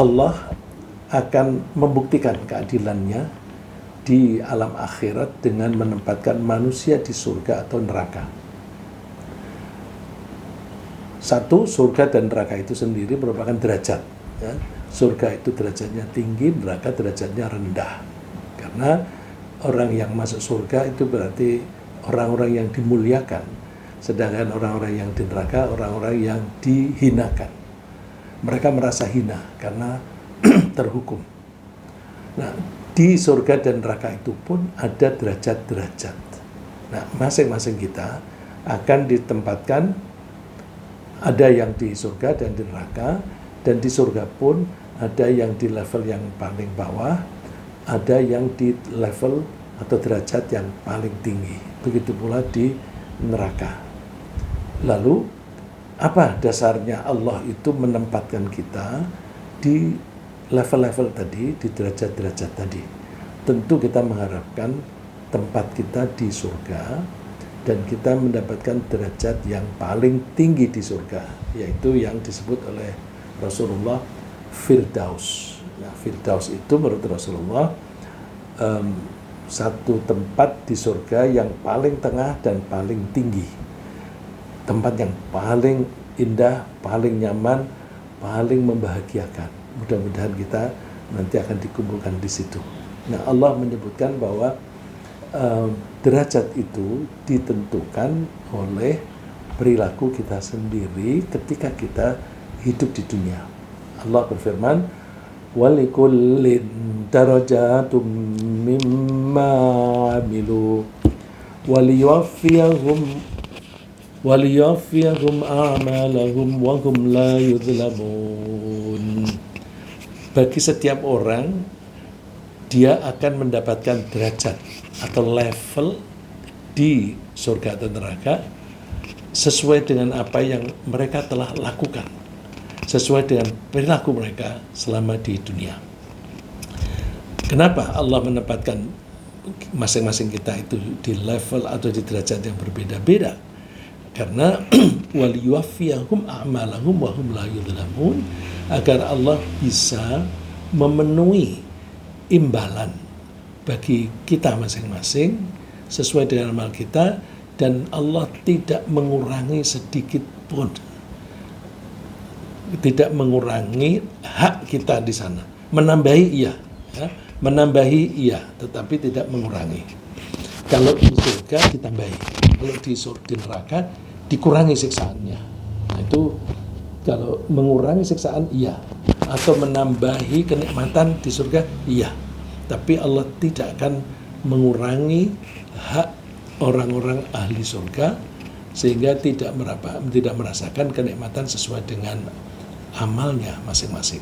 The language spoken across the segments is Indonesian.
Allah akan membuktikan keadilannya di alam akhirat dengan menempatkan manusia di surga atau neraka. Satu, surga dan neraka itu sendiri merupakan derajat. Ya. Surga itu derajatnya tinggi, neraka derajatnya rendah. Karena orang yang masuk surga itu berarti orang-orang yang dimuliakan, sedangkan orang-orang yang di neraka, orang-orang yang dihinakan. Mereka merasa hina karena terhukum. Nah, di surga dan neraka itu pun ada derajat-derajat. Nah, masing-masing kita akan ditempatkan, ada yang di surga dan di neraka, dan di surga pun ada yang di level yang paling bawah, ada yang di level atau derajat yang paling tinggi. Begitu pula di neraka. Lalu, apa dasarnya Allah itu menempatkan kita di level-level tadi, di derajat-derajat tadi? Tentu kita mengharapkan tempat kita di surga dan kita mendapatkan derajat yang paling tinggi di surga, yaitu yang disebut oleh Rasulullah Firdaus. Nah, Firdaus itu menurut Rasulullah satu tempat di surga yang paling tengah dan paling tinggi, tempat yang paling indah, paling nyaman, paling membahagiakan. Mudah-mudahan kita nanti akan dikumpulkan di situ. Nah, Allah menyebutkan bahwa derajat itu ditentukan oleh perilaku kita sendiri ketika kita hidup di dunia. Allah berfirman, walikullin darajatum mimma amilu waliyuwaffiyahum a'malahum wa hum la yuzlamun. Bagi setiap orang, dia akan mendapatkan derajat atau level di surga atau neraka sesuai dengan apa yang mereka telah lakukan, sesuai dengan perilaku mereka selama di dunia. Kenapa Allah menempatkan masing-masing kita itu di level atau di derajat yang berbeda-beda? Karena waliyuwaffiyahum a'malahum wa hum la yuzlamun, agar Allah bisa memenuhi imbalan bagi kita masing-masing sesuai dengan amal kita, dan Allah tidak mengurangi sedikit pun, tidak mengurangi hak kita di sana. Menambahi iya, ya, menambahi iya, tetapi tidak mengurangi. Kalau di surga ditambahi, kalau di neraka dikurangi siksaannya. Nah, itu kalau mengurangi siksaan iya, atau menambahi kenikmatan di surga iya, tapi Allah tidak akan mengurangi hak orang-orang ahli surga sehingga tidak merasakan kenikmatan sesuai dengan amalnya masing-masing.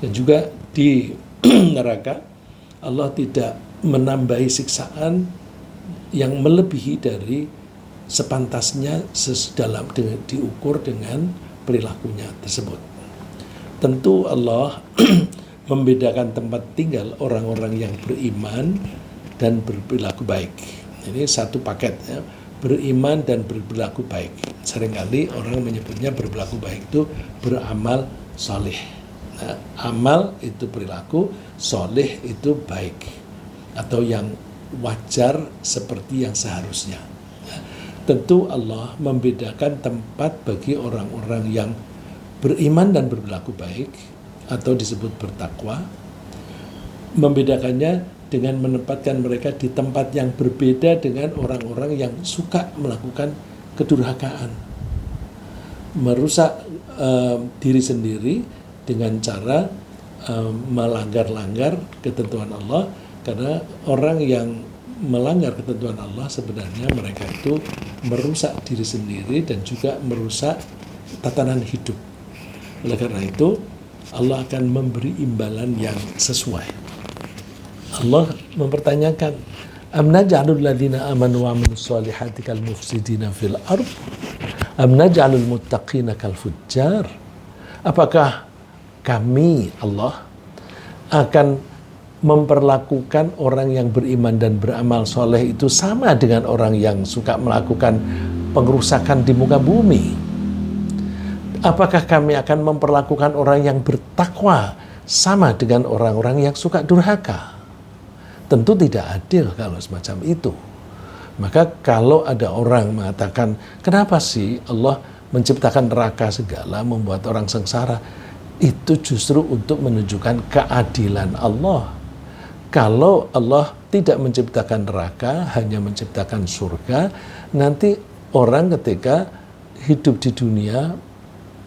Dan juga di neraka Allah tidak menambahi siksaan yang melebihi dari sepantasnya dalam diukur dengan perilakunya tersebut. Tentu Allah membedakan tempat tinggal orang-orang yang beriman dan berperilaku baik. Ini satu paket, ya, beriman dan berperilaku baik. Seringkali orang menyebutnya berperilaku baik itu beramal soleh. Nah, amal itu perilaku, soleh itu baik atau yang wajar seperti yang seharusnya. Nah, tentu Allah membedakan tempat bagi orang-orang yang beriman dan berperilaku baik atau disebut bertakwa, membedakannya dengan menempatkan mereka di tempat yang berbeda dengan orang-orang yang suka melakukan kedurhakaan, merusak diri sendiri dengan cara melanggar-langgar ketentuan Allah. Karena orang yang melanggar ketentuan Allah sebenarnya mereka itu merusak diri sendiri dan juga merusak tatanan hidup. Oleh karena itu Allah akan memberi imbalan yang sesuai. Allah mempertanyakan, am naj'alul ladzina amanu wa amilus solihati kal mufsidina fil ardh am naj'alul muttaqina kal fujjar. Apakah kami Allah akan memperlakukan orang yang beriman dan beramal soleh itu sama dengan orang yang suka melakukan pengerusakan di muka bumi? Apakah kami akan memperlakukan orang yang bertakwa sama dengan orang-orang yang suka durhaka. Tentu tidak adil kalau semacam itu. Maka kalau ada orang mengatakan, kenapa sih Allah menciptakan neraka segala, membuat orang sengsara? Itu justru untuk menunjukkan keadilan Allah. Kalau Allah tidak menciptakan neraka, hanya menciptakan surga, nanti orang ketika hidup di dunia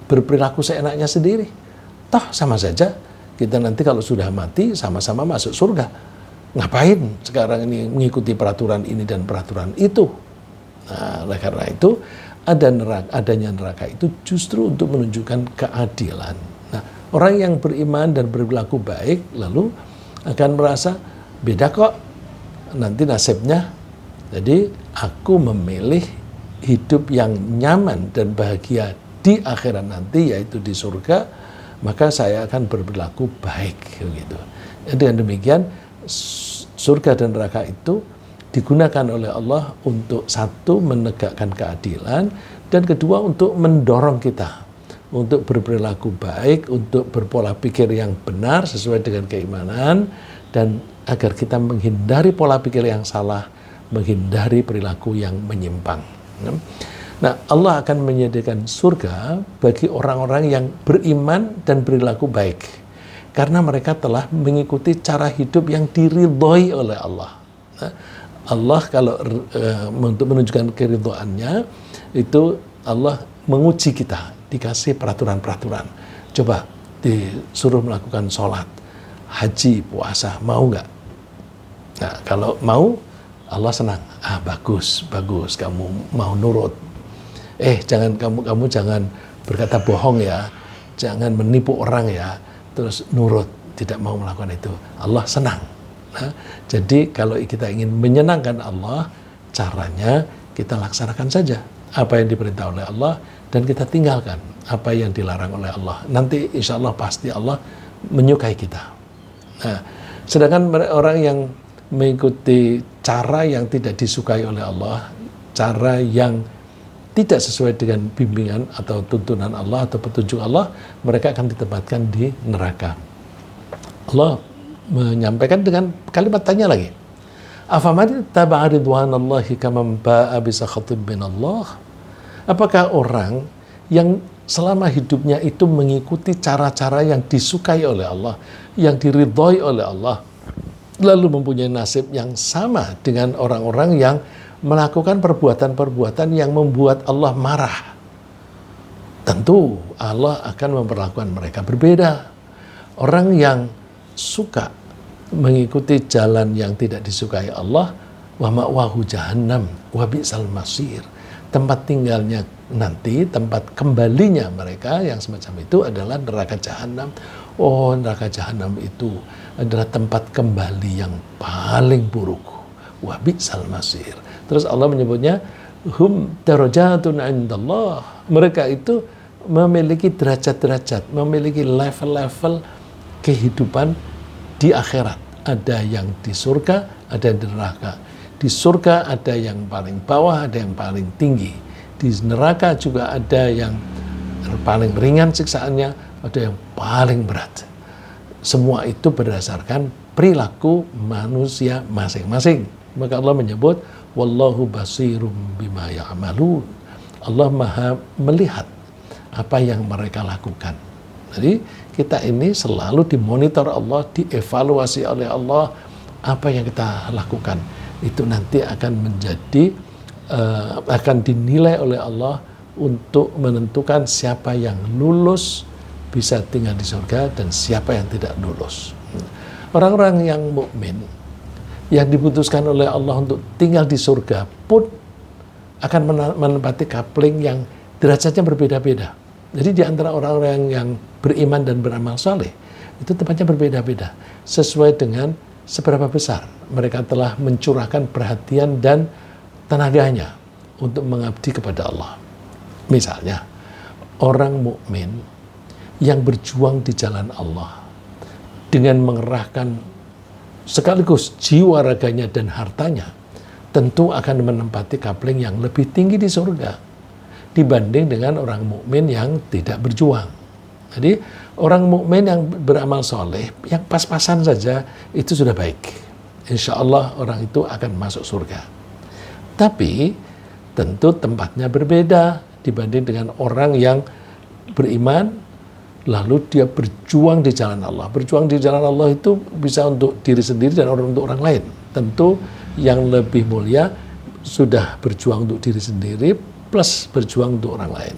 berperilaku seenaknya sendiri. Toh sama saja, kita nanti kalau sudah mati sama-sama masuk surga. Ngapain sekarang ini mengikuti peraturan ini dan peraturan itu? Nah, oleh karena itu adanya neraka itu justru untuk menunjukkan keadilan. Nah, orang yang beriman dan berlaku baik lalu akan merasa beda kok nanti nasibnya. Jadi aku memilih hidup yang nyaman dan bahagia di akhirat nanti, yaitu di surga, maka saya akan berperilaku baik gitu. Dengan demikian surga dan neraka itu digunakan oleh Allah untuk satu, menegakkan keadilan, dan kedua untuk mendorong kita untuk berperilaku baik, untuk berpola pikir yang benar sesuai dengan keimanan, dan agar kita menghindari pola pikir yang salah, menghindari perilaku yang menyimpang. Nah, Allah akan menyediakan surga bagi orang-orang yang beriman dan berperilaku baik, karena mereka telah mengikuti cara hidup yang diridhoi oleh Allah. Allah kalau untuk menunjukkan keridhoannya, itu Allah menguji kita, dikasih peraturan-peraturan. Coba disuruh melakukan sholat, haji, puasa, mau nggak? Nah, kalau mau, Allah senang. Bagus, kamu mau nurut. Kamu jangan berkata bohong ya, jangan menipu orang ya, terus nurut, tidak mau melakukan itu. Allah senang. Nah, jadi kalau kita ingin menyenangkan Allah, caranya kita laksanakan saja apa yang diperintah oleh Allah, dan kita tinggalkan apa yang dilarang oleh Allah. Nanti insya Allah pasti Allah menyukai kita. Nah, sedangkan orang yang mengikuti cara yang tidak disukai oleh Allah, cara yang tidak sesuai dengan bimbingan atau tuntunan Allah atau petunjuk Allah, mereka akan ditempatkan di neraka. Allah menyampaikan dengan kalimat tanya lagi. Afaman taba'a ridwanallahi kaman ba'a bisakhatib minallah? Apakah orang yang selama hidupnya itu mengikuti cara-cara yang disukai oleh Allah, yang diridhoi oleh Allah, lalu mempunyai nasib yang sama dengan orang-orang yang melakukan perbuatan-perbuatan yang membuat Allah marah? Tentu Allah akan memperlakukan mereka berbeda. Orang yang suka mengikuti jalan yang tidak disukai Allah, wa ma'wahu jahannam wa bi'sal masir. Tempat tinggalnya nanti, tempat kembalinya mereka yang semacam itu adalah neraka jahanam. Oh, neraka jahanam itu adalah tempat kembali yang paling buruk. Wa bi'sal masir. Terus Allah menyebutnya hum darajatun indallah. Mereka itu memiliki derajat-derajat, memiliki level-level kehidupan di akhirat. Ada yang di surga, ada yang di neraka. Di surga ada yang paling bawah, ada yang paling tinggi. Di neraka juga ada yang paling ringan siksaannya, ada yang paling berat. Semua itu berdasarkan perilaku manusia masing-masing. Maka Allah menyebut wallahu basirum bima ya'malun. Allah Maha melihat apa yang mereka lakukan. Jadi kita ini selalu dimonitor Allah, dievaluasi oleh Allah, apa yang kita lakukan. Itu nanti akan menjadi, akan dinilai oleh Allah untuk menentukan siapa yang lulus bisa tinggal di surga dan siapa yang tidak lulus. Orang-orang yang mukmin yang diputuskan oleh Allah untuk tinggal di surga pun akan menempati kapling yang derajatnya berbeda-beda. Jadi di antara orang-orang yang beriman dan beramal saleh itu tempatnya berbeda-beda sesuai dengan seberapa besar mereka telah mencurahkan perhatian dan tenaganya untuk mengabdi kepada Allah. Misalnya orang mukmin yang berjuang di jalan Allah dengan mengerahkan sekaligus jiwa raganya dan hartanya, tentu akan menempati kapling yang lebih tinggi di surga dibanding dengan orang mukmin yang tidak berjuang. Jadi Orang mukmin yang beramal soleh, yang pas-pasan saja itu sudah baik. Insya Allah orang itu akan masuk surga. Tapi tentu tempatnya berbeda dibanding dengan orang yang beriman, lalu dia berjuang di jalan Allah. Berjuang di jalan Allah itu bisa untuk diri sendiri dan untuk orang lain. Tentu yang lebih mulia sudah berjuang untuk diri sendiri plus berjuang untuk orang lain.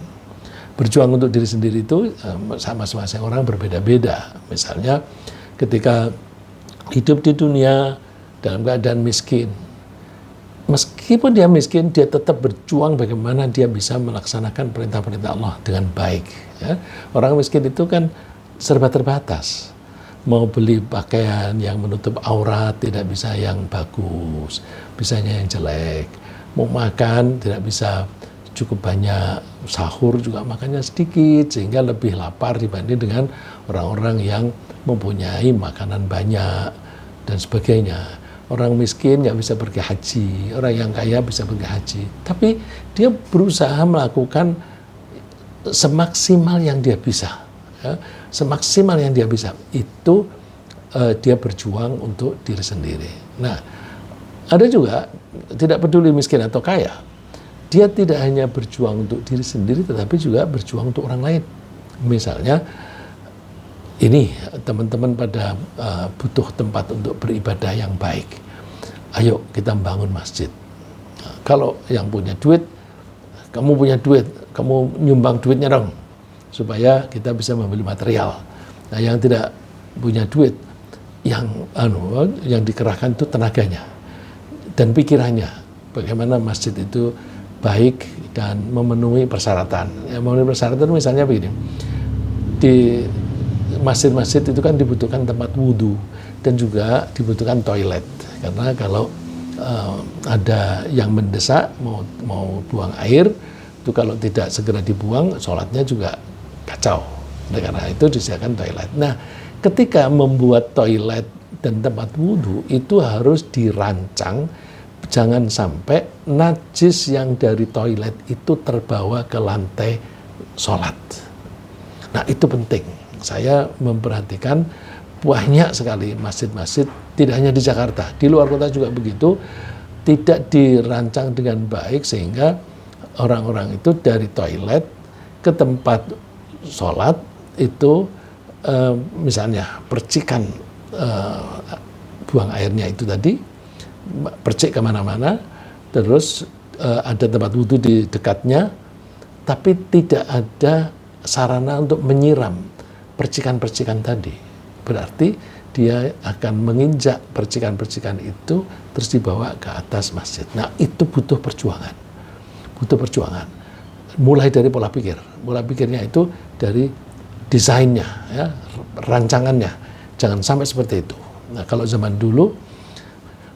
Berjuang untuk diri sendiri itu masing-masing orang berbeda-beda. Misalnya ketika hidup di dunia dalam keadaan miskin, meskipun dia miskin, dia tetap berjuang bagaimana dia bisa melaksanakan perintah-perintah Allah dengan baik. Ya. Orang miskin itu kan serba terbatas. Mau beli pakaian yang menutup aurat, tidak bisa yang bagus, bisanya yang jelek. Mau makan, tidak bisa cukup banyak, sahur juga makannya sedikit, sehingga lebih lapar dibanding dengan orang-orang yang mempunyai makanan banyak, dan sebagainya. Orang miskin nggak bisa pergi haji, orang yang kaya bisa pergi haji. Tapi dia berusaha melakukan semaksimal yang dia bisa. Ya, semaksimal yang dia bisa. Itu dia berjuang untuk diri sendiri. Nah, ada juga tidak peduli miskin atau kaya. Dia tidak hanya berjuang untuk diri sendiri, tetapi juga berjuang untuk orang lain. Misalnya, ini teman-teman pada butuh tempat untuk beribadah yang baik. Ayo kita bangun masjid. Nah, kalau yang punya duit, kamu punya duit, kamu nyumbang duitnya dong, supaya kita bisa membeli material. Nah, yang tidak punya duit, yang dikerahkan itu tenaganya dan pikirannya. Bagaimana masjid itu baik dan memenuhi persyaratan. Ya, memenuhi persyaratan misalnya begini. Di masjid-masjid itu kan dibutuhkan tempat wudhu dan juga dibutuhkan toilet. Karena kalau ada yang mendesak mau buang air, itu kalau tidak segera dibuang, sholatnya juga kacau. Nah, karena itu disediakan toilet. Nah, ketika membuat toilet dan tempat wudhu itu harus dirancang, jangan sampai najis yang dari toilet itu terbawa ke lantai sholat. Nah, itu penting. Saya memperhatikan banyak sekali masjid-masjid, tidak hanya di Jakarta, di luar kota juga begitu, tidak dirancang dengan baik sehingga orang-orang itu dari toilet ke tempat sholat itu misalnya percikan buang airnya itu tadi, percik kemana-mana, terus ada tempat wudhu di dekatnya, tapi tidak ada sarana untuk menyiram percikan-percikan tadi. Berarti dia akan menginjak percikan-percikan itu terus dibawa ke atas masjid. Nah, itu butuh perjuangan. Butuh perjuangan. Mulai dari pola pikir. Pola pikirnya itu dari desainnya, ya, rancangannya. Jangan sampai seperti itu. Nah, kalau zaman dulu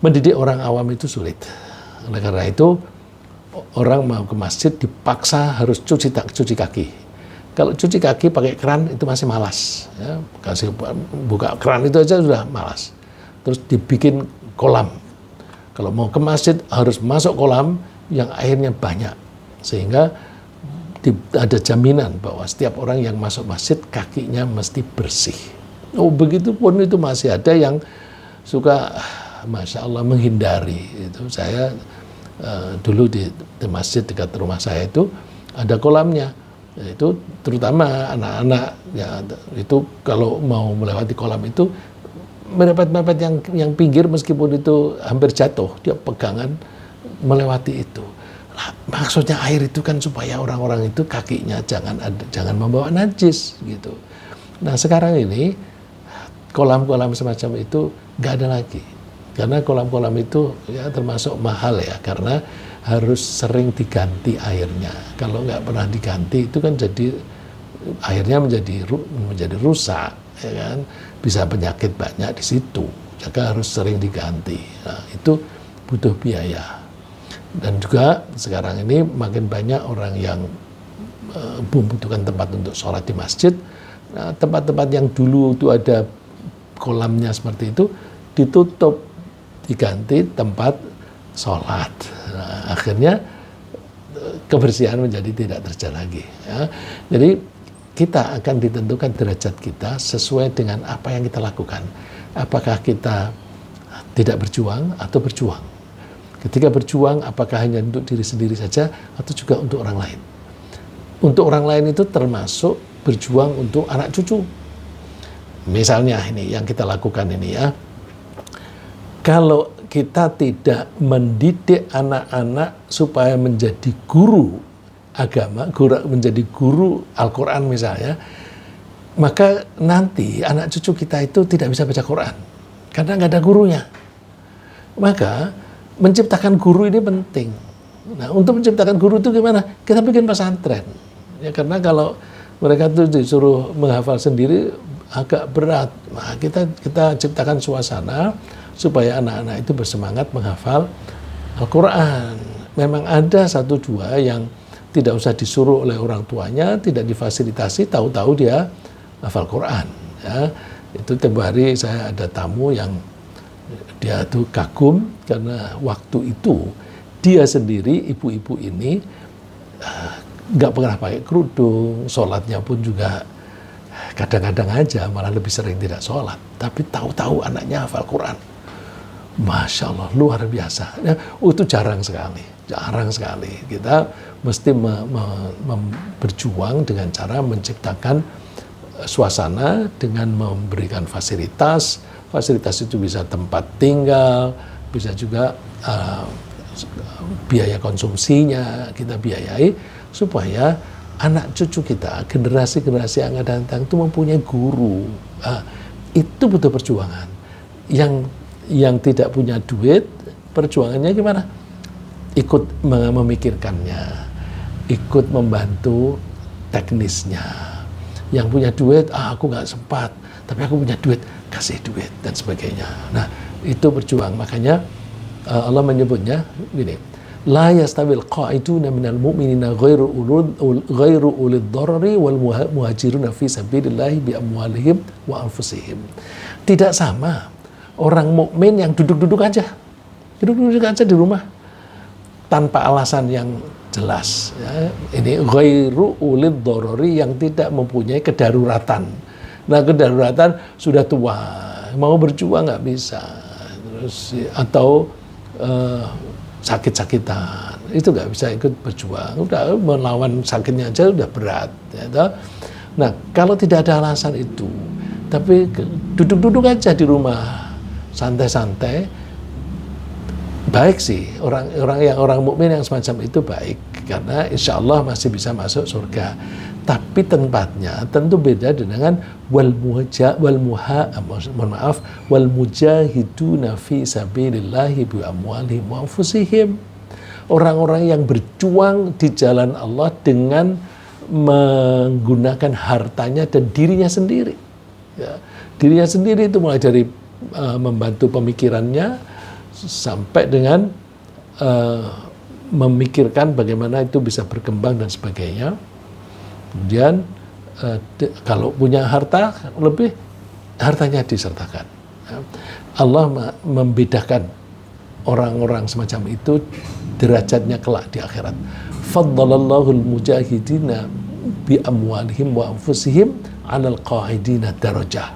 mendidik orang awam itu sulit. Oleh karena itu orang mau ke masjid dipaksa harus cuci kaki. Kalau cuci kaki pakai keran itu masih malas, ya, kasih buka keran itu aja sudah malas. Terus dibikin kolam. Kalau mau ke masjid harus masuk kolam yang airnya banyak, sehingga ada jaminan bahwa setiap orang yang masuk masjid kakinya mesti bersih. Oh, begitupun itu masih ada yang suka, masya Allah, menghindari. Itu saya dulu di masjid dekat rumah saya itu ada kolamnya. Itu terutama anak-anak, ya, itu kalau mau melewati kolam itu mepet-mepet yang pinggir, meskipun itu hampir jatuh, dia pegangan melewati itu. Nah, maksudnya air itu kan supaya orang-orang itu kakinya jangan membawa najis gitu. Nah, sekarang ini kolam-kolam semacam itu nggak ada lagi, karena kolam-kolam itu ya termasuk mahal, ya, karena harus sering diganti airnya. Kalau nggak pernah diganti itu kan jadi airnya menjadi rusak, ya kan, bisa penyakit banyak di situ. Maka harus sering diganti. Nah, itu butuh biaya. Dan juga sekarang ini makin banyak orang yang membutuhkan tempat untuk sholat di masjid. Nah, tempat-tempat yang dulu itu ada kolamnya seperti itu ditutup, diganti tempat sholat. Nah, akhirnya kebersihan menjadi tidak terjaga lagi. Ya. Jadi kita akan ditentukan derajat kita sesuai dengan apa yang kita lakukan. Apakah kita tidak berjuang atau berjuang? Ketika berjuang, apakah hanya untuk diri sendiri saja atau juga untuk orang lain? Untuk orang lain itu termasuk berjuang untuk anak cucu. Misalnya ini yang kita lakukan ini ya. Kalau kita tidak mendidik anak-anak supaya menjadi guru agama, menjadi guru Al-Quran misalnya, maka nanti anak cucu kita itu tidak bisa baca Quran karena nggak ada gurunya. Maka menciptakan guru ini penting. Nah, untuk menciptakan guru itu gimana? Kita bikin pesantren. Ya, karena kalau mereka itu disuruh menghafal sendiri agak berat. Nah, kita ciptakan suasana supaya anak-anak itu bersemangat menghafal Al-Quran. Memang ada satu dua yang tidak usah disuruh oleh orang tuanya, tidak difasilitasi, tahu-tahu dia hafal Quran. Ya. Itu tempo hari saya ada tamu yang dia tuh kagum karena waktu itu dia sendiri, ibu-ibu ini nggak pernah pakai kerudung, sholatnya pun juga kadang-kadang aja, malah lebih sering tidak sholat. Tapi tahu-tahu anaknya hafal Quran. Masya Allah, luar biasa. Ya, itu jarang sekali. Kita mesti berjuang dengan cara menciptakan suasana dengan memberikan fasilitas. Fasilitas itu bisa tempat tinggal, bisa juga biaya konsumsinya kita biayai supaya anak cucu kita, generasi-generasi yang akan datang itu mempunyai guru. Itu butuh perjuangan. Yang tidak punya duit, perjuangannya gimana? Ikut memikirkannya, ikut membantu teknisnya. Yang punya duit, aku nggak sempat, tapi aku punya duit, kasih duit dan sebagainya. Nah, itu berjuang. Makanya Allah menyebutnya gini, la yastawil qa'iduna minal mu'minina ghairu ulil dharari wal muhajiruna fi sabilillahi bi amwalihim wa anfusihim. Tidak sama orang mukmin yang duduk-duduk aja di rumah tanpa alasan yang jelas. Ya. Ini ghairu ulil dharari, yang tidak mempunyai kedaruratan. Nah, kedaruratan sudah tua, mau berjuang nggak bisa, terus atau sakit-sakitan, itu nggak bisa ikut berjuang. Udah melawan sakitnya aja udah berat. Ya. Nah, kalau tidak ada alasan itu, tapi duduk-duduk aja di rumah, santai-santai, baik sih orang mukmin yang semacam itu baik, karena insya Allah masih bisa masuk surga. Tapi tempatnya tentu beda dengan wal mujahiduna fi sabilillahi bi amwalihim wa anfusihim. Orang-orang yang berjuang di jalan Allah dengan menggunakan hartanya dan dirinya sendiri. Ya, dirinya sendiri itu mulai dari membantu pemikirannya sampai dengan memikirkan bagaimana itu bisa berkembang dan sebagainya. Kemudian kalau punya harta lebih, hartanya disertakan. Allah membedakan orang-orang semacam itu derajatnya kelak di akhirat. Faddalallahu al-mujahidina bi amwalihim wa anfusihim 'alal qa'idina darajah.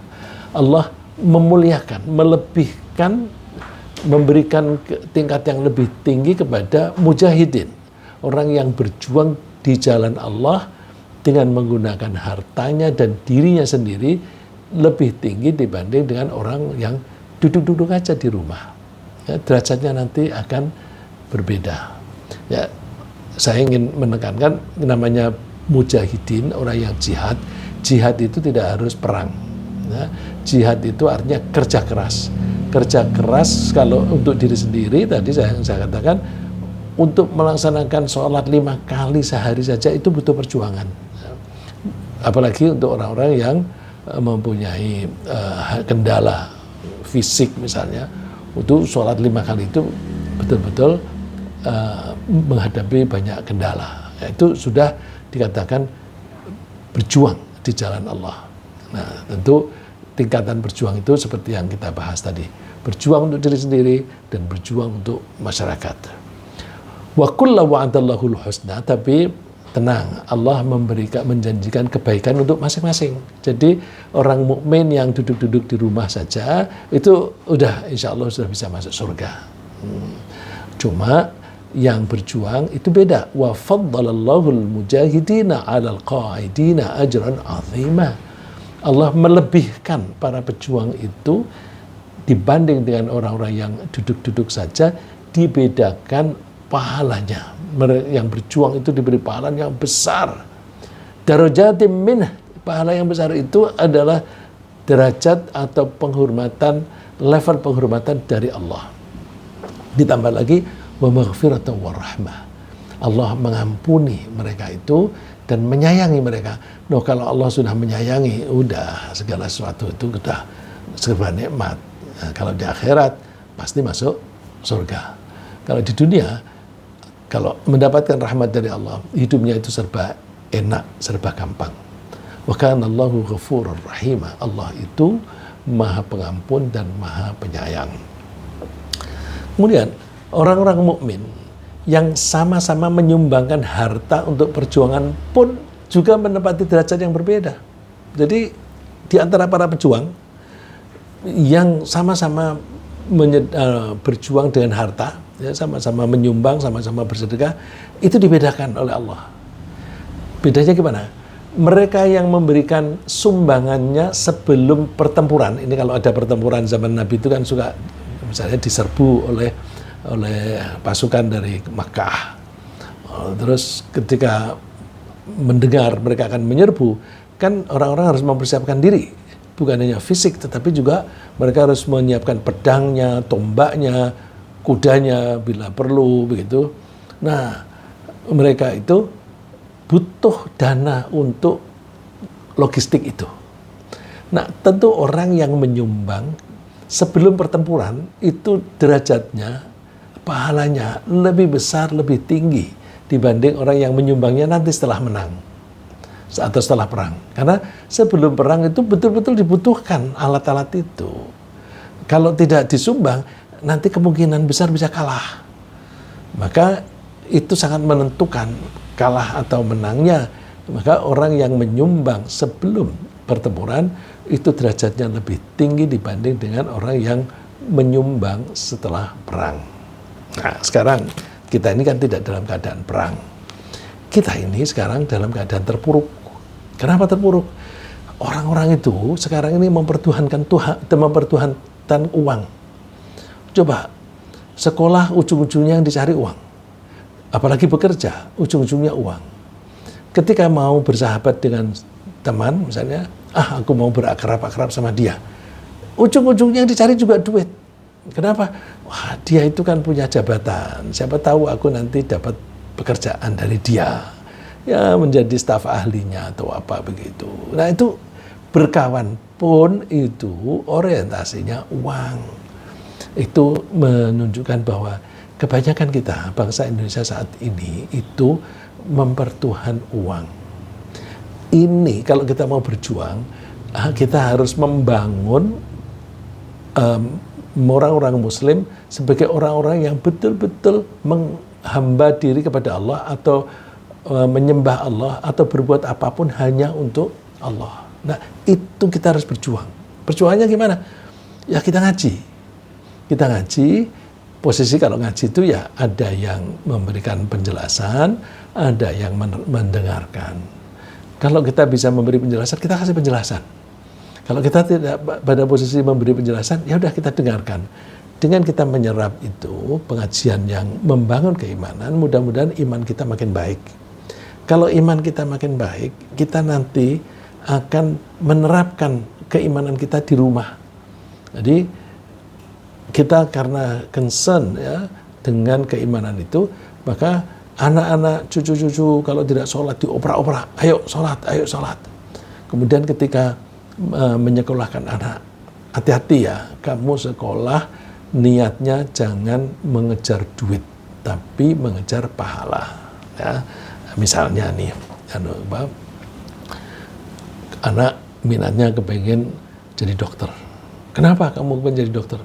Allah memuliakan, melebihkan, memberikan tingkat yang lebih tinggi kepada mujahidin, orang yang berjuang di jalan Allah dengan menggunakan hartanya dan dirinya sendiri, lebih tinggi dibanding dengan orang yang duduk-duduk aja di rumah. Ya, derajatnya nanti akan berbeda. Ya, saya ingin menekankan namanya mujahidin, orang yang jihad. Jihad itu tidak harus perang. Ya, jihad itu artinya kerja keras. Kerja keras kalau untuk diri sendiri, tadi saya katakan, untuk melaksanakan sholat 5 kali sehari saja itu butuh perjuangan. Apalagi untuk orang-orang yang mempunyai kendala fisik misalnya, untuk sholat 5 kali itu betul-betul menghadapi banyak kendala. Itu sudah dikatakan berjuang di jalan Allah. Nah, tentu tingkatan berjuang itu seperti yang kita bahas tadi, berjuang untuk diri sendiri dan berjuang untuk masyarakat. Wa kullu wa'adallahul husna, tapi tenang, Allah menjanjikan kebaikan untuk masing-masing. Jadi orang mukmin yang duduk-duduk di rumah saja itu udah insya Allah sudah bisa masuk surga. Cuma yang berjuang itu beda. Wa faddalallahu al-mujahidina 'alal qa'idina ajran 'azima. Allah melebihkan para pejuang itu dibanding dengan orang-orang yang duduk-duduk saja, dibedakan pahalanya. Yang berjuang itu diberi pahala yang besar. Darajatim minah, pahala yang besar itu adalah derajat atau penghormatan, level penghormatan dari Allah. Ditambah lagi wa maghfiratan wa rahmah. Allah mengampuni mereka itu dan menyayangi mereka. Nah, kalau Allah sudah menyayangi, udah segala sesuatu itu sudah serba nikmat. Nah, kalau di akhirat pasti masuk surga. Kalau di dunia, kalau mendapatkan rahmat dari Allah, hidupnya itu serba enak, serba gampang. Wa kana Allahu ghafurur rahim. Allah itu Maha Pengampun dan Maha Penyayang. Kemudian orang-orang mukmin yang sama-sama menyumbangkan harta untuk perjuangan pun juga menempati derajat yang berbeda. Jadi di antara para pejuang yang sama-sama berjuang dengan harta, ya, sama-sama menyumbang, sama-sama bersedekah, itu dibedakan oleh Allah. Bedanya gimana? Mereka yang memberikan sumbangannya sebelum pertempuran, ini kalau ada pertempuran zaman Nabi itu kan suka misalnya diserbu oleh pasukan dari Makkah. Terus ketika mendengar mereka akan menyerbu, kan orang-orang harus mempersiapkan diri. Bukan hanya fisik, tetapi juga mereka harus menyiapkan pedangnya, tombaknya, kudanya bila perlu, begitu. Nah, mereka itu butuh dana untuk logistik itu. Nah, tentu orang yang menyumbang sebelum pertempuran itu derajatnya, pahalanya lebih besar, lebih tinggi dibanding orang yang menyumbangnya nanti setelah menang atau setelah perang. Karena sebelum perang itu betul-betul dibutuhkan alat-alat itu. Kalau tidak disumbang, nanti kemungkinan besar bisa kalah. Maka itu sangat menentukan kalah atau menangnya. Maka orang yang menyumbang sebelum pertempuran itu derajatnya lebih tinggi dibanding dengan orang yang menyumbang setelah perang. Nah, sekarang kita ini kan tidak dalam keadaan perang. Kita ini sekarang dalam keadaan terpuruk. Kenapa terpuruk? Orang-orang itu sekarang ini mempertuhankan uang. Coba, sekolah ujung-ujungnya yang dicari uang. Apalagi bekerja, ujung-ujungnya uang. Ketika mau bersahabat dengan teman, misalnya, aku mau berakrab-akrab sama dia. Ujung-ujungnya yang dicari juga duit. Kenapa? Wah, dia itu kan punya jabatan. Siapa tahu aku nanti dapat pekerjaan dari dia. Ya, menjadi staf ahlinya atau apa begitu. Nah, itu berkawan pun itu orientasinya uang. Itu menunjukkan bahwa kebanyakan kita, bangsa Indonesia saat ini, itu mempertuhan uang. Ini kalau kita mau berjuang, kita harus membangun orang-orang Muslim sebagai orang-orang yang betul-betul menghamba diri kepada Allah atau menyembah Allah atau berbuat apapun hanya untuk Allah. Nah, itu kita harus berjuang. Perjuangannya gimana? Ya kita ngaji. Kita ngaji, posisi kalau ngaji itu ya ada yang memberikan penjelasan, ada yang mendengarkan. Kalau kita bisa memberi penjelasan, kita kasih penjelasan. Kalau kita tidak pada posisi memberi penjelasan, ya udah kita dengarkan. Dengan kita menyerap itu pengajian yang membangun keimanan, mudah-mudahan iman kita makin baik. Kalau iman kita makin baik, kita nanti akan menerapkan keimanan kita di rumah. Jadi kita karena concern ya dengan keimanan itu, maka anak-anak, cucu-cucu kalau tidak sholat dioprak-oprak, ayo sholat. Kemudian ketika menyekolahkan anak, hati-hati ya, kamu sekolah niatnya jangan mengejar duit, tapi mengejar pahala. Ya. Misalnya nih, anak minatnya kepengen jadi dokter. Kenapa kamu pengen jadi dokter?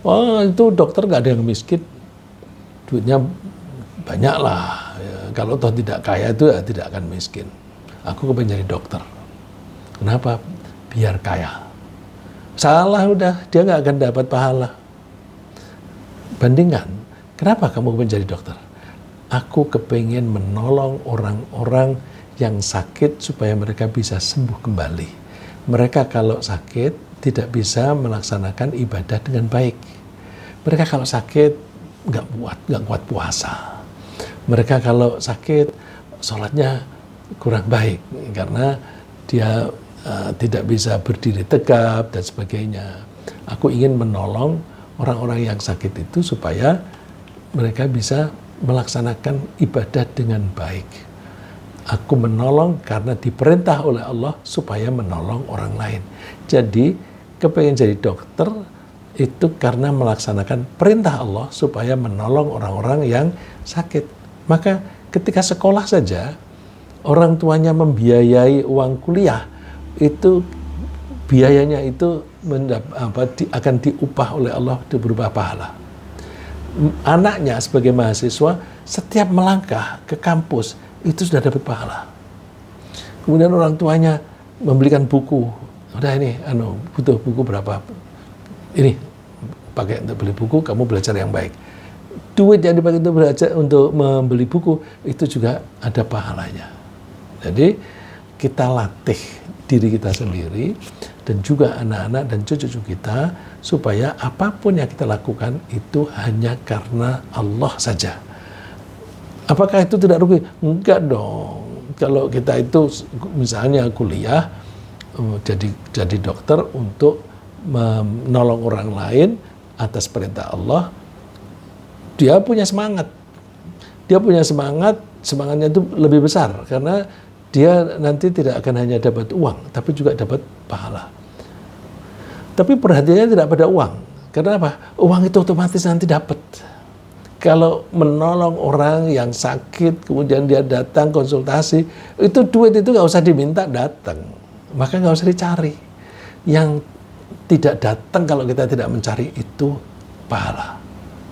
Wah, itu dokter nggak ada yang miskin, duitnya banyak lah. Ya. kalau toh tidak kaya itu ya tidak akan miskin. Aku kepengen jadi dokter. Kenapa? Biar kaya. Salah udah, dia nggak akan dapat pahala. Bandingkan, kenapa kamu kepengen jadi dokter? Aku kepengen menolong orang-orang yang sakit supaya mereka bisa sembuh kembali. Mereka kalau sakit tidak bisa melaksanakan ibadah dengan baik. Mereka kalau sakit nggak kuat puasa. Mereka kalau sakit sholatnya kurang baik karena dia tidak bisa berdiri tegap dan sebagainya. Aku ingin menolong orang-orang yang sakit itu supaya mereka bisa melaksanakan ibadah dengan baik. Aku menolong karena diperintah oleh Allah supaya menolong orang lain. Jadi kepengen jadi dokter itu karena melaksanakan perintah Allah supaya menolong orang-orang yang sakit. Maka ketika sekolah saja, orang tuanya membiayai uang kuliah, itu biayanya itu akan diupah oleh Allah berupa pahala. Anaknya sebagai mahasiswa, setiap melangkah ke kampus, itu sudah dapat pahala. Kemudian orang tuanya membelikan buku, udah ini, butuh buku berapa? Ini, pakai untuk beli buku, kamu belajar yang baik. Duit yang dipakai untuk belajar untuk membeli buku itu juga ada pahalanya. Jadi kita latih diri kita sendiri dan juga anak-anak dan cucu-cucu kita supaya apapun yang kita lakukan itu hanya karena Allah saja. Apakah itu tidak rugi? Enggak dong. Kalau kita itu misalnya kuliah jadi dokter untuk menolong orang lain atas perintah Allah, dia punya semangat. Dia punya semangat, semangatnya itu lebih besar karena dia nanti tidak akan hanya dapat uang, tapi juga dapat pahala. Tapi perhatiannya tidak pada uang. Karena apa? Uang itu otomatis nanti dapat. Kalau menolong orang yang sakit, kemudian dia datang konsultasi, itu duit itu nggak usah diminta datang. Maka nggak usah dicari. Yang tidak datang kalau kita tidak mencari itu pahala.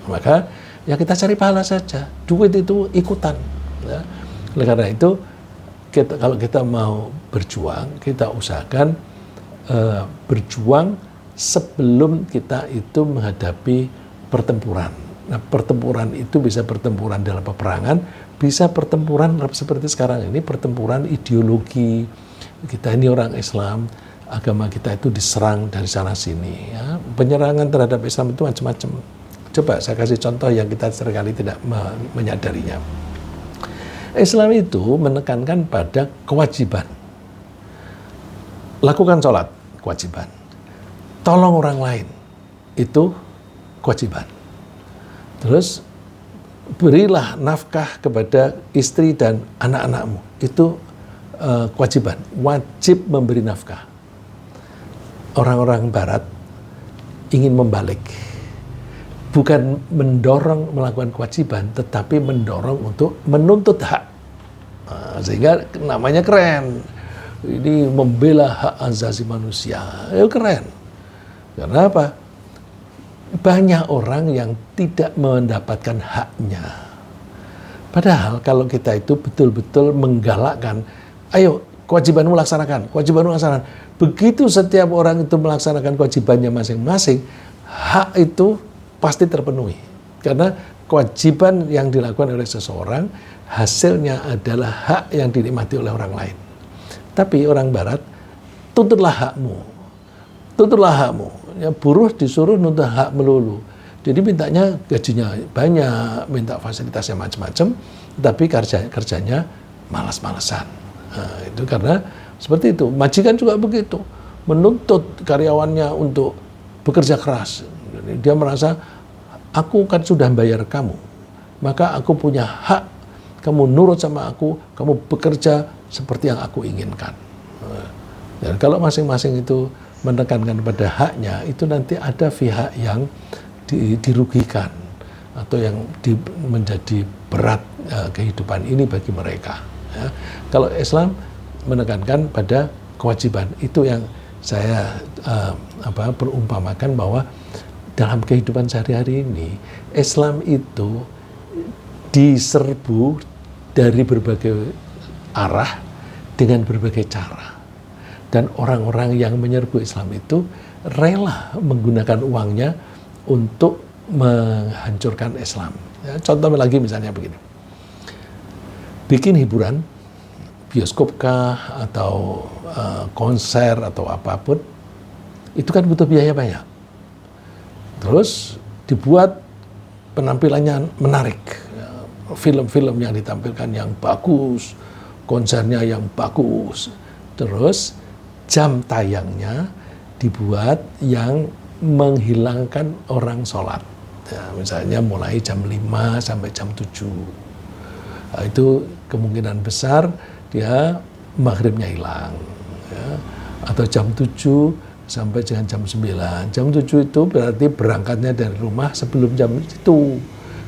Maka ya kita cari pahala saja. Duit itu ikutan. Ya. Oleh karena itu, kalau kita mau berjuang, kita usahakan berjuang sebelum kita itu menghadapi pertempuran. Nah, pertempuran itu bisa pertempuran dalam peperangan, bisa pertempuran seperti sekarang ini, pertempuran ideologi. Kita ini orang Islam, agama kita itu diserang dari sana sini. Ya. Penyerangan terhadap Islam itu macam-macam. Coba saya kasih contoh yang kita seringkali tidak menyadarinya. Islam itu menekankan pada kewajiban. Lakukan sholat, kewajiban. Tolong orang lain, itu kewajiban. Terus berilah nafkah kepada istri dan anak-anakmu, itu kewajiban. Wajib memberi nafkah. Orang-orang Barat ingin membalik. Bukan mendorong melakukan kewajiban, tetapi mendorong untuk menuntut hak. Sehingga namanya keren. Ini membela hak asasi manusia. Ya keren. Karena apa? Banyak orang yang tidak mendapatkan haknya. Padahal kalau kita itu betul-betul menggalakkan, ayo kewajibanmu laksanakan, kewajibanmu laksanakan. Begitu setiap orang itu melaksanakan kewajibannya masing-masing, hak itu pasti terpenuhi. Karena kewajiban yang dilakukan oleh seseorang, hasilnya adalah hak yang dinikmati oleh orang lain. Tapi orang Barat, tuntutlah hakmu. Tuntutlah hakmu. Ya, buruh disuruh nuntut hak melulu. Jadi mintanya gajinya banyak, minta fasilitasnya macam-macam, tapi kerjanya malas-malasan. Nah, itu karena seperti itu. Majikan juga begitu. Menuntut karyawannya untuk bekerja keras. Dia merasa, aku kan sudah bayar kamu, maka aku punya hak, kamu nurut sama aku, kamu bekerja seperti yang aku inginkan. Dan kalau masing-masing itu menekankan pada haknya, itu nanti ada pihak yang dirugikan atau yang menjadi berat kehidupan ini bagi mereka. Ya. Kalau Islam menekankan pada kewajiban, itu yang saya perumpamakan bahwa dalam kehidupan sehari-hari ini, Islam itu diserbu dari berbagai arah dengan berbagai cara. Dan orang-orang yang menyerbu Islam itu rela menggunakan uangnya untuk menghancurkan Islam. Ya, contoh lagi misalnya begini. Bikin hiburan, bioskop kah, atau konser, atau apapun, itu kan butuh biaya banyak. Terus dibuat penampilannya menarik. Film-film yang ditampilkan yang bagus, konsernya yang bagus. Terus jam tayangnya dibuat yang menghilangkan orang sholat. Ya, misalnya mulai jam 5 sampai jam 7. Nah, itu kemungkinan besar dia maghribnya hilang. Ya. Atau jam 7 sampai dengan jam 9. Jam 7 itu berarti berangkatnya dari rumah sebelum jam itu.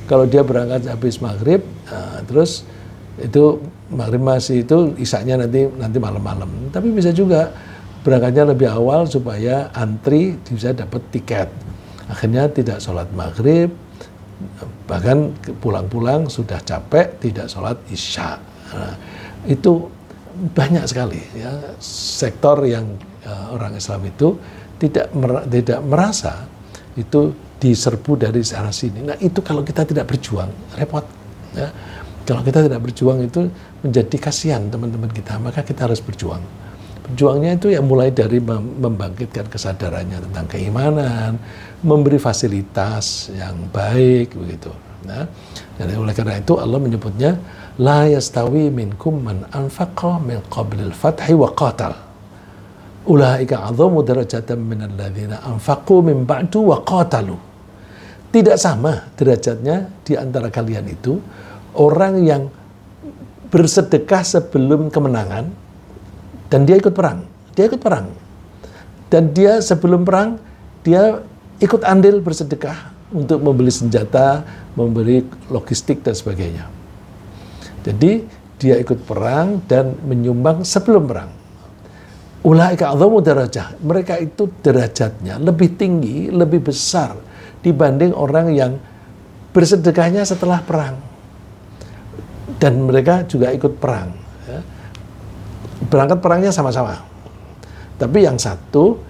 Kalau dia berangkat habis maghrib, nah, terus itu maghrib masih itu, isaknya nanti malam-malam. Tapi bisa juga berangkatnya lebih awal supaya antri bisa dapat tiket. Akhirnya tidak sholat maghrib, bahkan pulang-pulang sudah capek tidak sholat isya. Nah, itu banyak sekali ya sektor yang orang Islam itu tidak merasa itu diserbu dari sana sini. Nah itu kalau kita tidak berjuang repot. Ya. Kalau kita tidak berjuang itu menjadi kasihan teman-teman kita, maka kita harus berjuang. Berjuangnya itu ya mulai dari membangkitkan kesadarannya tentang keimanan, memberi fasilitas yang baik begitu. Nah, jadi oleh karena itu Allah menyebutnya la yastawi minkum man anfaqa min qablil fathi wa qatal. Ulaika a'dhamu darajatan minal ladzina anfaqu min ba'du wa qatalu. Tidak sama derajatnya di antara kalian itu orang yang bersedekah sebelum kemenangan dan dia ikut perang. Dia ikut perang. Dan dia sebelum perang dia ikut andil bersedekah untuk membeli senjata, memberi logistik dan sebagainya. Jadi dia ikut perang dan menyumbang sebelum perang. Ulaika a'dhamu darajah. Mereka itu derajatnya lebih tinggi, lebih besar dibanding orang yang bersedekahnya setelah perang. Dan mereka juga ikut perang. Ya. Berangkat perangnya sama-sama. Tapi yang satu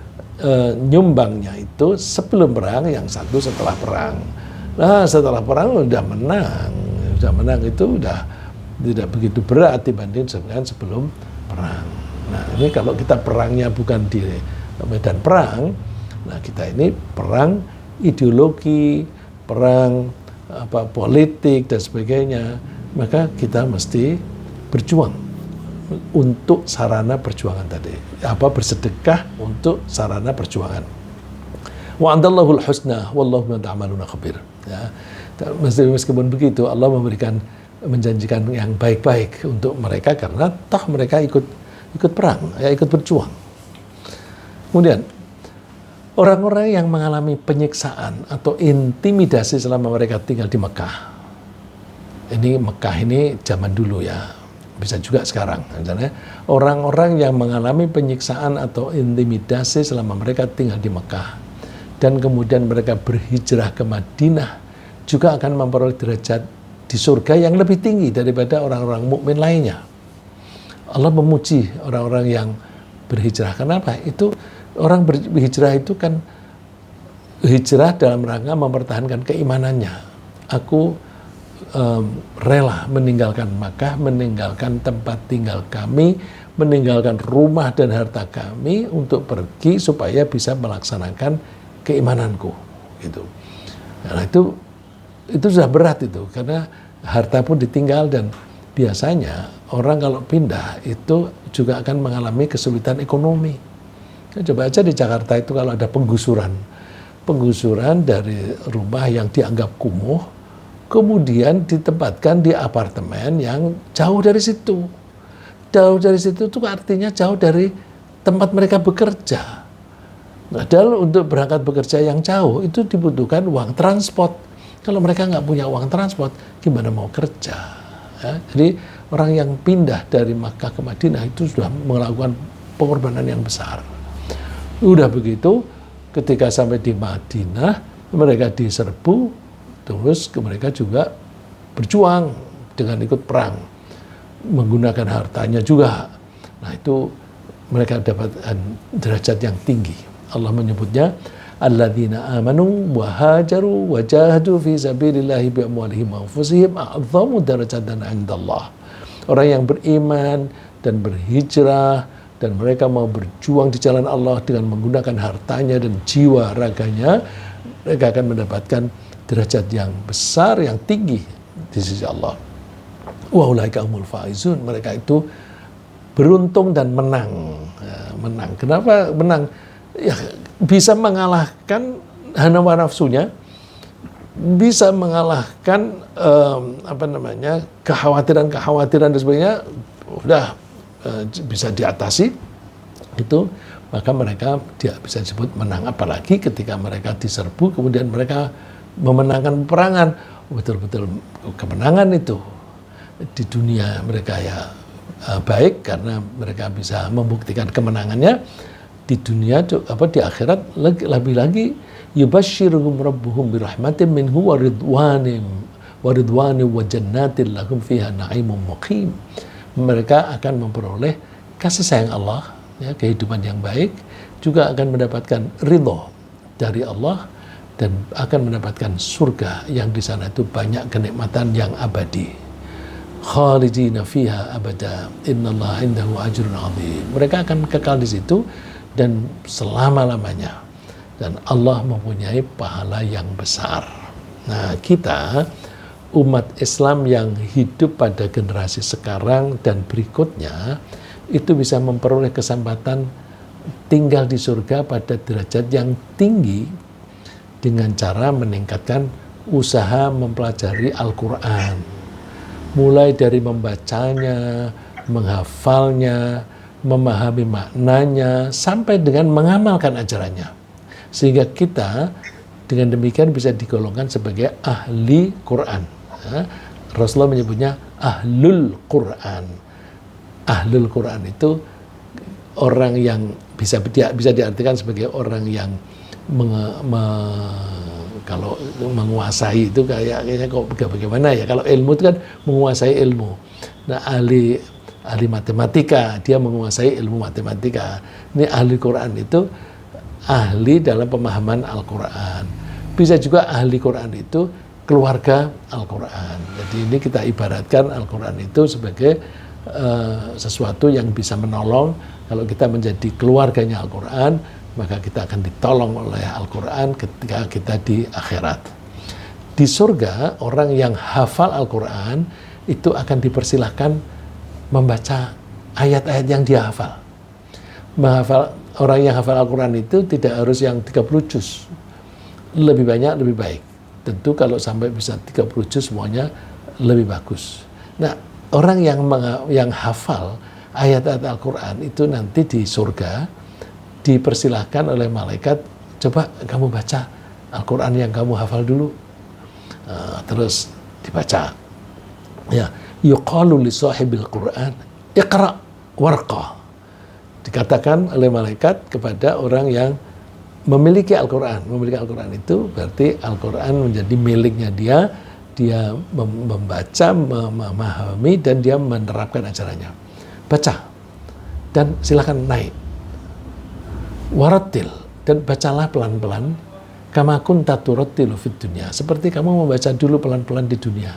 nyumbangnya itu sebelum perang, yang satu setelah perang. Nah setelah perang udah menang. Udah menang itu udah tidak begitu berat dibanding sebelum perang. Nah ini kalau kita perangnya bukan di medan perang, nah kita ini perang ideologi, perang politik dan sebagainya, maka kita mesti berjuang untuk sarana perjuangan tadi. Bersedekah untuk sarana perjuangan. Wa andallahul husna wallahu bima ta'maluna khabir. Ya. Meskipun begitu Allah menjanjikan yang baik-baik untuk mereka karena toh mereka ikut perang, ya ikut berjuang. Kemudian orang-orang yang mengalami penyiksaan atau intimidasi selama mereka tinggal di Mekah. Ini Mekah ini zaman dulu ya, bisa juga sekarang. Misalnya orang-orang yang mengalami penyiksaan atau intimidasi selama mereka tinggal di Mekah dan kemudian mereka berhijrah ke Madinah juga akan memperoleh derajat di surga yang lebih tinggi daripada orang-orang mukmin lainnya. Allah memuji orang-orang yang berhijrah. Kenapa? Itu orang berhijrah itu kan hijrah dalam rangka mempertahankan keimanannya. Aku rela meninggalkan Makkah, meninggalkan tempat tinggal kami, meninggalkan rumah dan harta kami untuk pergi supaya bisa melaksanakan keimananku. Gitu. Nah, itu sudah berat itu karena harta pun ditinggal dan biasanya orang kalau pindah itu juga akan mengalami kesulitan ekonomi. Coba aja di Jakarta itu kalau ada penggusuran dari rumah yang dianggap kumuh, kemudian ditempatkan di apartemen yang jauh dari situ. Jauh dari situ itu artinya jauh dari tempat mereka bekerja. Padahal untuk berangkat bekerja yang jauh itu dibutuhkan uang transport. Kalau mereka nggak punya uang transport, gimana mau kerja? Ya, jadi orang yang pindah dari Makkah ke Madinah itu sudah melakukan pengorbanan yang besar. Udah begitu, ketika sampai di Madinah, mereka diserbu, terus mereka juga berjuang dengan ikut perang. menggunakan hartanya juga. Nah, itu mereka dapat derajat yang tinggi. Allah menyebutnya alladzina amanu wa hajaru wa jahadu fi sabilillahi bi amwalihim wa anfusihim a'dhamu darajatan 'indallah. Orang yang beriman dan berhijrah dan mereka mau berjuang di jalan Allah dengan menggunakan hartanya dan jiwa raganya, mereka akan mendapatkan derajat yang besar, yang tinggi di sisi Allah. Wa ulaika humul faizun. Mereka itu beruntung dan menang. Menang. Kenapa menang? Ya, bisa mengalahkan hawa nafsunya, bisa mengalahkan kekhawatiran dan sebagainya, udah bisa diatasi itu, maka mereka dia bisa disebut menang. Apalagi ketika mereka diserbu kemudian mereka memenangkan peperangan, betul-betul kemenangan itu di dunia mereka ya baik karena mereka bisa membuktikan kemenangannya di dunia, di akhirat lebih lagi yubashshiruhum rabbuhum birahmatin minhu wa ridwanin wa jannatin lahum fiha na'imun muqim. Mereka akan memperoleh kasih sayang Allah, ya, kehidupan yang baik, juga akan mendapatkan ridho dari Allah dan akan mendapatkan surga yang di sana itu banyak kenikmatan yang abadi. Khalidina fiha abada innallaha indahu ajrun 'adzim. Mereka akan kekal di situ dan selama-lamanya, dan Allah mempunyai pahala yang besar. Nah, kita umat Islam yang hidup pada generasi sekarang dan berikutnya itu bisa memperoleh kesempatan tinggal di surga pada derajat yang tinggi dengan cara meningkatkan usaha mempelajari Al-Quran, mulai dari membacanya, menghafalnya, memahami maknanya, sampai dengan mengamalkan ajarannya, sehingga kita dengan demikian bisa digolongkan sebagai ahli Quran. Rasulullah menyebutnya ahlul Quran. Ahlul Quran itu orang yang bisa diartikan sebagai orang yang kalau menguasai itu kayaknya kok bagaimana ya, kalau ilmu itu kan menguasai ilmu. Nah, ahli matematika, dia menguasai ilmu matematika. Ini ahli Quran itu ahli dalam pemahaman Al-Quran. Bisa juga ahli Quran itu keluarga Al-Quran. Jadi ini kita ibaratkan Al-Quran itu sebagai sesuatu yang bisa menolong. Kalau kita menjadi keluarganya Al-Quran, maka kita akan ditolong oleh Al-Quran ketika kita di akhirat. Di surga, orang yang hafal Al-Quran itu akan dipersilahkan membaca ayat-ayat yang dia hafal. Orang yang hafal Al-Quran itu tidak harus yang 30 juz. Lebih banyak, lebih baik. Tentu kalau sampai bisa 30 juz semuanya lebih bagus. Nah, orang yang hafal ayat-ayat Al-Quran itu nanti di surga dipersilahkan oleh malaikat, coba kamu baca Al-Quran yang kamu hafal dulu. Terus dibaca. Ya, yuqalu li sahibil Quran iqra warqa. Dikatakan oleh malaikat kepada orang yang memiliki Al-Quran. Memiliki Al-Quran itu berarti Al-Quran menjadi miliknya dia. Dia membaca, memahami, dan dia menerapkan ajarannya. Baca. Dan silakan naik. Warattil. Dan bacalah pelan-pelan. Kama kunta turattilu fid dunya. Seperti kamu membaca dulu pelan-pelan di dunia.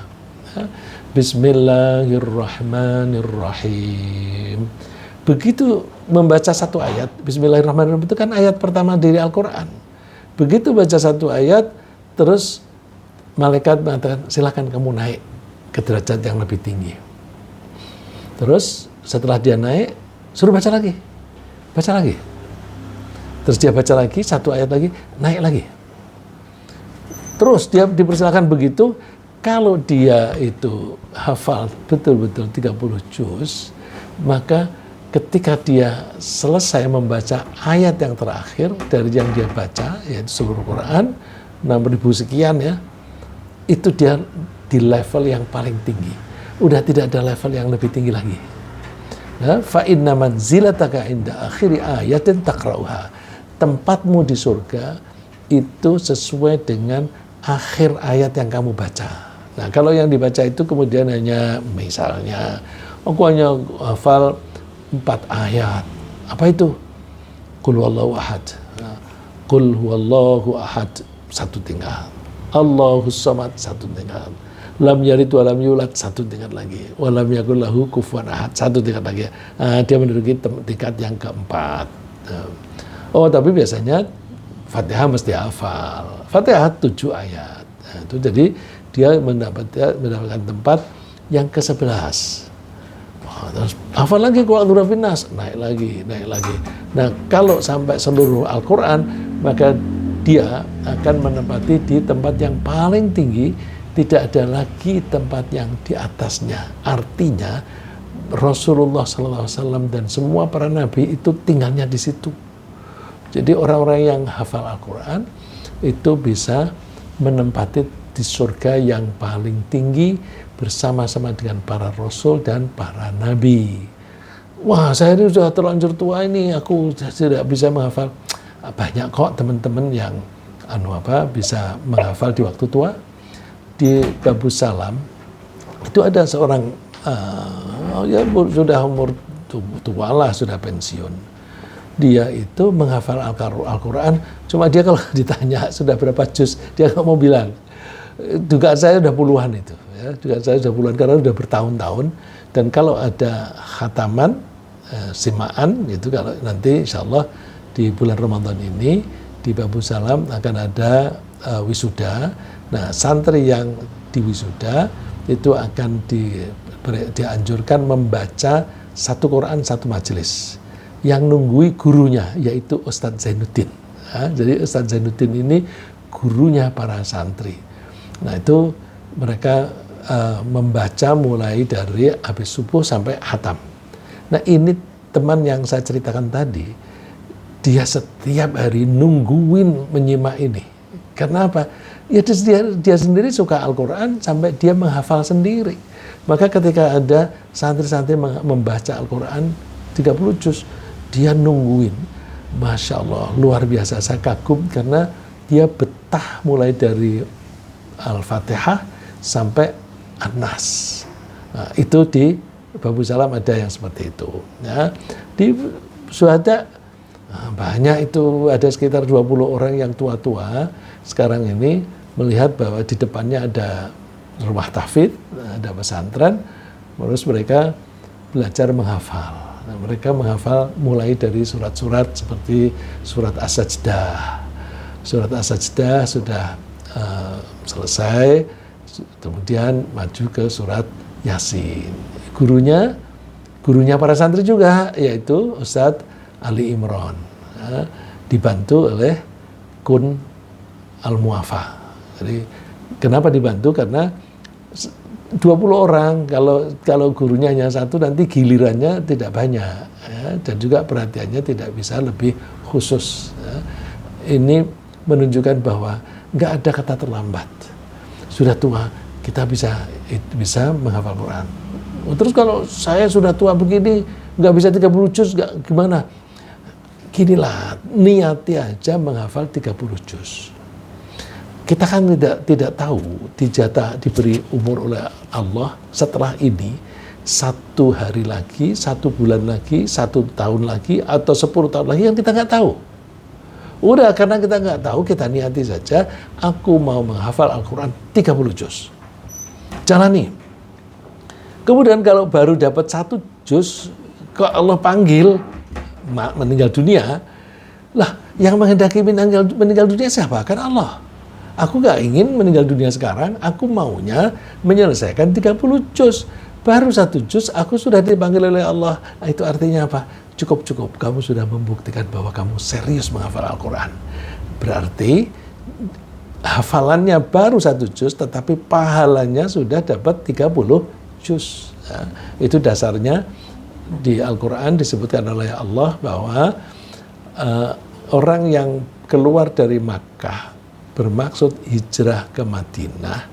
Bismillahirrahmanirrahim. Begitu membaca satu ayat, Bismillahirrahmanirrahim itu kan ayat pertama dari Al-Quran. Begitu baca satu ayat, terus malaikat mengatakan, silakan kamu naik ke derajat yang lebih tinggi. Terus setelah dia naik, suruh baca lagi. Baca lagi. Terus dia baca lagi, satu ayat lagi, naik lagi. Terus dia dipersilakan begitu. Kalau dia itu hafal betul-betul 30 juz, maka ketika dia selesai membaca ayat yang terakhir dari yang dia baca, yaitu seluruh Quran, 6.000 sekian ya, itu dia di level yang paling tinggi. Udah tidak ada level yang lebih tinggi lagi. Nah, fa inna manzilataka inda akhiri ayatin taqra'uha. Tempatmu di surga itu sesuai dengan akhir ayat yang kamu baca. Nah, kalau yang dibaca itu kemudian hanya misalnya Aku hanya hafal 4 ayat. Apa itu? Qul huwallahu ahad. Qul huwallahu ahad, 1 tingkat. Allahus samad, 1 tingkat. Lam yalid wa lam yulad, 1 tingkat lagi. Wa lam yakul lahu kufuwan ahad, 1 tingkat lagi. Dia menduduki tingkat yang keempat. Oh, tapi biasanya Fatihah mesti hafal. Fatihah 7 ayat. Itu jadi dia mendapatkan tempat yang ke-11. Terus hafal lagi Qul a'udzu birabbin nas, naik lagi. Nah, kalau sampai seluruh Al-Qur'an, maka dia akan menempati di tempat yang paling tinggi, tidak ada lagi tempat yang di atasnya. Artinya Rasulullah SAW dan semua para nabi itu tinggalnya di situ. Jadi orang-orang yang hafal Al-Quran itu bisa menempati di surga yang paling tinggi bersama-sama dengan para rasul dan para nabi. Wah, saya ini sudah terlanjur tua ini, aku tidak bisa menghafal. Banyak kok teman-teman yang bisa menghafal di waktu tua. Di Babus Salam itu ada seorang sudah umur tua lah, sudah pensiun. Dia itu menghafal Al-Quran, cuma dia kalau ditanya sudah berapa juz, dia nggak mau bilang. Dugaan saya sudah puluhan itu, ya. Dugaan saya sudah puluhan karena sudah bertahun-tahun. Dan kalau ada khataman, simaan, gitu, kalau nanti insya Allah di bulan Ramadan ini di Babus Salam akan ada wisuda. Nah, santri yang di wisuda itu akan dianjurkan membaca 1 Quran 1 majelis. Yang nunggui gurunya, yaitu Ustadz Zainuddin. Jadi Ustadz Zainuddin ini gurunya para santri. Nah, itu mereka membaca mulai dari habis subuh sampai khatam. Nah, ini teman yang saya ceritakan tadi, dia setiap hari nungguin menyimak ini. Karena apa? Ya dia sendiri suka Al-Quran sampai dia menghafal sendiri. Maka ketika ada santri-santri membaca Al-Quran 30 juz, dia nungguin. Masya Allah, luar biasa. Saya kagum karena dia betah mulai dari Al-Fatihah sampai An-Nas. Nah, itu di Babus Salam ada yang seperti itu. Ya. Di Syuhada banyak itu, ada sekitar 20 orang yang tua-tua sekarang ini melihat bahwa di depannya ada rumah tahfidz, ada pesantren, terus mereka belajar menghafal. Nah, mereka menghafal mulai dari surat-surat seperti surat As-Sajdah. Surat As-Sajdah sudah selesai, kemudian maju ke surat Yasin. Gurunya para santri juga, yaitu Ustadz Ali Imron, dibantu oleh Kun Al-Muafa. Jadi kenapa dibantu? Karena 20 orang, kalau gurunya hanya 1 nanti gilirannya tidak banyak, ya, dan juga perhatiannya tidak bisa lebih khusus. Ya. Ini menunjukkan bahwa nggak ada kata terlambat. Sudah tua kita bisa menghafal Quran. Terus kalau saya sudah tua begini nggak bisa 30 juz, gimana? Ginilah, niati aja menghafal 30 juz. Kita kan tidak tahu diberi umur oleh Allah setelah ini 1 hari lagi, 1 bulan lagi, 1 tahun lagi, atau 10 tahun lagi yang kita nggak tahu. Udah, karena kita nggak tahu, kita niati saja, aku mau menghafal Al-Quran 30 juz. Jalani. Kemudian kalau baru dapat 1 juz, kok Allah panggil meninggal dunia, lah yang menghendaki meninggal dunia siapa? Kan Allah. Aku nggak ingin meninggal dunia sekarang, aku maunya menyelesaikan 30 juz. Baru 1 juz, aku sudah dipanggil oleh Allah. Itu artinya apa? Cukup, kamu sudah membuktikan bahwa kamu serius menghafal Al-Quran. Berarti hafalannya baru 1 juz, tetapi pahalanya sudah dapat 30 juz. Ya, itu dasarnya di Al-Quran disebutkan oleh Allah bahwa orang yang keluar dari Makkah bermaksud hijrah ke Madinah,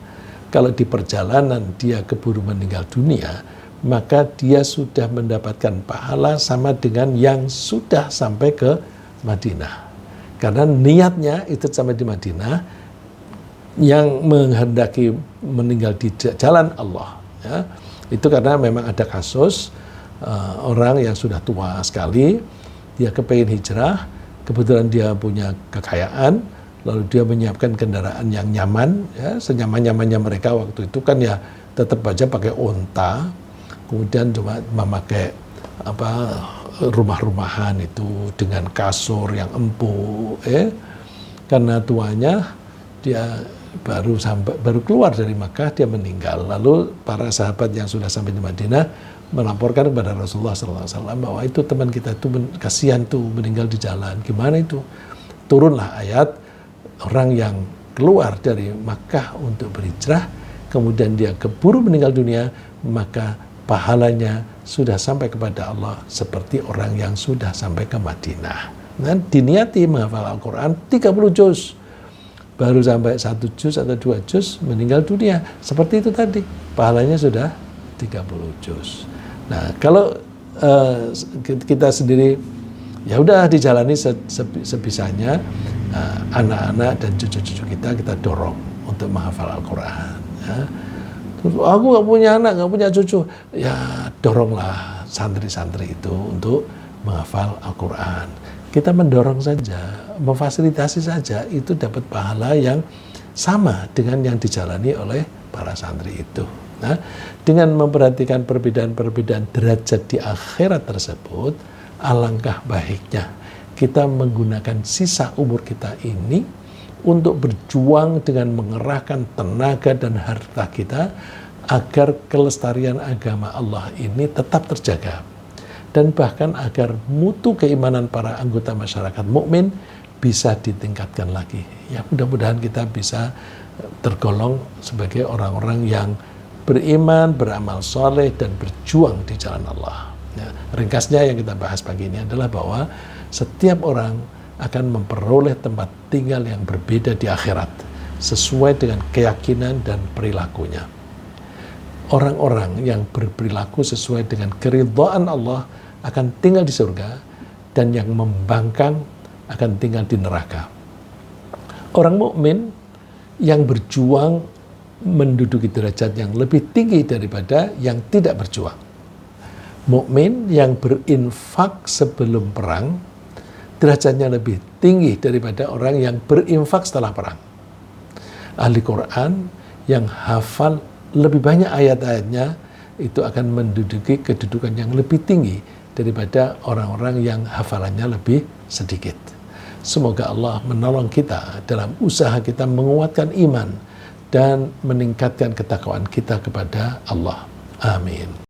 kalau di perjalanan dia keburu meninggal dunia, maka dia sudah mendapatkan pahala sama dengan yang sudah sampai ke Madinah. Karena niatnya itu sampai di Madinah, yang menghendaki meninggal di jalan Allah, ya, Itu karena memang ada kasus orang yang sudah tua sekali, dia kepengen hijrah, kebetulan dia punya kekayaan, lalu dia menyiapkan kendaraan yang nyaman, ya, senyaman-nyamannya mereka waktu itu kan ya tetap aja pakai onta, kemudian cuma memakai rumah-rumahan itu dengan kasur yang empuk, karena tuanya dia baru keluar dari Makkah, dia meninggal. Lalu para sahabat yang sudah sampai di Madinah melaporkan kepada Rasulullah SAW bahwa itu teman kita itu kasihan tuh meninggal di jalan. Gimana itu? Turunlah ayat, orang yang keluar dari Makkah untuk berhijrah, kemudian dia keburu meninggal dunia, maka pahalanya sudah sampai kepada Allah seperti orang yang sudah sampai ke Madinah. Dan diniati menghafal Al-Quran 30 juz. Baru sampai 1 juz atau 2 juz meninggal dunia. Seperti itu tadi, pahalanya sudah 30 juz. Nah, kalau kita sendiri ya udah dijalani sebisanya, anak-anak dan cucu-cucu kita dorong untuk menghafal Al-Quran. Ya. Terus aku nggak punya anak, nggak punya cucu, ya doronglah santri-santri itu untuk menghafal Al-Quran. Kita mendorong saja, memfasilitasi saja, itu dapat pahala yang sama dengan yang dijalani oleh para santri itu. Nah, dengan memperhatikan perbedaan-perbedaan derajat di akhirat tersebut, alangkah baiknya kita menggunakan sisa umur kita ini untuk berjuang dengan mengerahkan tenaga dan harta kita agar kelestarian agama Allah ini tetap terjaga. Dan bahkan agar mutu keimanan para anggota masyarakat mukmin bisa ditingkatkan lagi. Ya, mudah-mudahan kita bisa tergolong sebagai orang-orang yang beriman, beramal soleh, dan berjuang di jalan Allah. Ya, ringkasnya yang kita bahas pagi ini adalah bahwa setiap orang akan memperoleh tempat tinggal yang berbeda di akhirat sesuai dengan keyakinan dan perilakunya. Orang-orang yang berperilaku sesuai dengan keridhaan Allah akan tinggal di surga, dan yang membangkang akan tinggal di neraka. Orang mukmin yang berjuang menduduki derajat yang lebih tinggi daripada yang tidak berjuang. Mukmin yang berinfak sebelum perang derajatnya lebih tinggi daripada orang yang berinfak setelah perang. Ahli Quran yang hafal lebih banyak ayat-ayatnya itu akan menduduki kedudukan yang lebih tinggi daripada orang-orang yang hafalannya lebih sedikit. Semoga Allah menolong kita dalam usaha kita menguatkan iman dan meningkatkan ketakwaan kita kepada Allah. Amin.